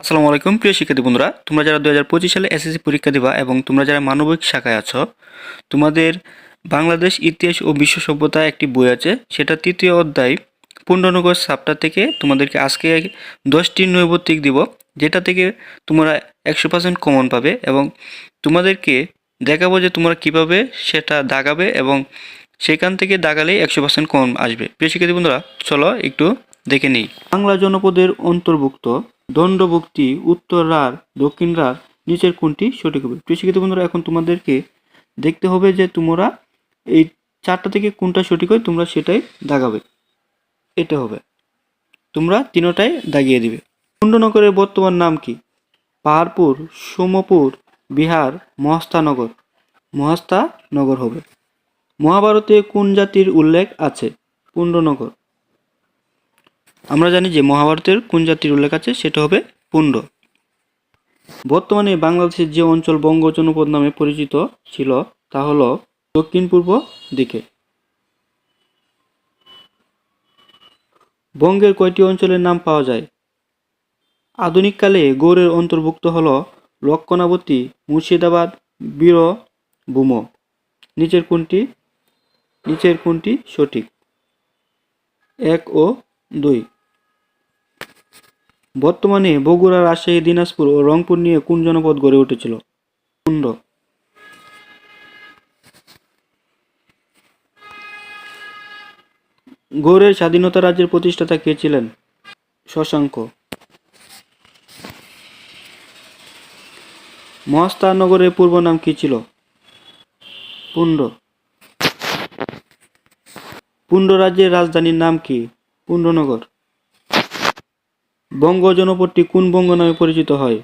আসসালামু আলাইকুম প্রিয় শিক্ষার্থী বন্ধুরা, তোমরা যারা 2025 সালে এসএসসি পরীক্ষা দিবা এবং তোমরা যারা মানবিক শাখায় আছো, তোমাদের বাংলাদেশ ইতিহাস ও বিশ্ব সভ্যতা একটি বই আছে। সেটা তৃতীয় অধ্যায় পুণ্ডনগর চ্যাপ্টার থেকে তোমাদেরকে আজকে 10টি নৈর্ব্যক্তিক দিব, যেটা থেকে তোমরা 100% কমন পাবে এবং তোমাদেরকে দেখাবো যে তোমরা কিভাবে সেটা দাগাবে এবং সেখান থেকে দাগালেই 100% কমন আসবে। প্রিয় শিক্ষার্থী বন্ধুরা, চলো একটু দেখে নিই। বাংলা জনপদের অন্তর্ভুক্ত দণ্ডভুক্তি উত্তর রাঢ় দক্ষিণ রাঢ় নিচের কোনটি সঠিক হবে? প্রিয় শিক্ষার্থী বন্ধুরা, এখন তোমাদেরকে দেখতে হবে যে তোমরা এই চারটা থেকে কোনটা সঠিক হয় তোমরা সেটাই দাগাবে। এটা হবে, তোমরা তিনটাই দাগিয়ে দিবে। কুণ্ডনগরের বর্তমান নাম কি? পাহাড়পুর, সোমপুর, বিহার, মহাস্থানগর। মহাস্থানগর হবে। মহাভারতে কোন জাতির উল্লেখ আছে? পুণ্ডনগর। আমরা জানি যে মহাভারতের কোন জাতির উল্লেখ আছে, সেটা হবে পুণ্ড। বর্তমানে বাংলাদেশের যে অঞ্চল বঙ্গ জনপদ নামে পরিচিত ছিল তা হল দক্ষিণ পূর্ব দিকে। বঙ্গের কয়টি অঞ্চলের নাম পাওয়া যায়? আধুনিককালে গৌড়ের অন্তর্ভুক্ত হল লক্ষণাবতী, মুর্শিদাবাদ, বীরভূম। নিচের কোনটি সঠিক? 1 ও 2। বর্তমানে বগুড়া, রাজশাহী, দিনাজপুর ও রংপুর নিয়ে কোন জনপদ গড়ে উঠেছিল? পুণ্ড। গৌড়ের স্বাধীনতা রাজ্যের প্রতিষ্ঠাতা কে ছিলেন? শশাঙ্ক। মহাস্থানগরের পূর্ব নাম কি ছিল? পুণ্ড। পুণ্ড রাজ্যের রাজধানীর নাম কি? পুণ্ডনগর। বঙ্গ জনপদটি কোন বঙ্গ নামে পরিচিত হয়?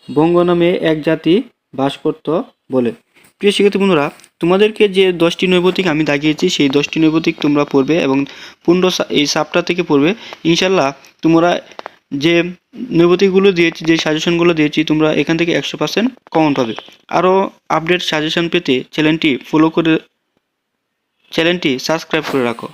বঙ্গ নামে এক জাতি বাস করত বলে। প্রিয় শিক্ষার্থী বন্ধুরা, তোমাদেরকে যে 10টি নৈর্ব্যক্তিক আমি দাগিয়েছি সেই 10টি নৈর্ব্যক্তিক তোমরা পড়বে এবং পুণ্ড এই চ্যাপ্টার থেকে পড়বে। ইনশাল্লাহ তোমরা যে নৈর্ব্যক্তিকগুলো দিয়েছি, যে সাজেশনগুলো দিয়েছি, তোমরা এখান থেকে 100% কমন পাবে। আরও আপডেট সাজেশন পেতে চ্যানেলটি সাবস্ক্রাইব করে রাখো।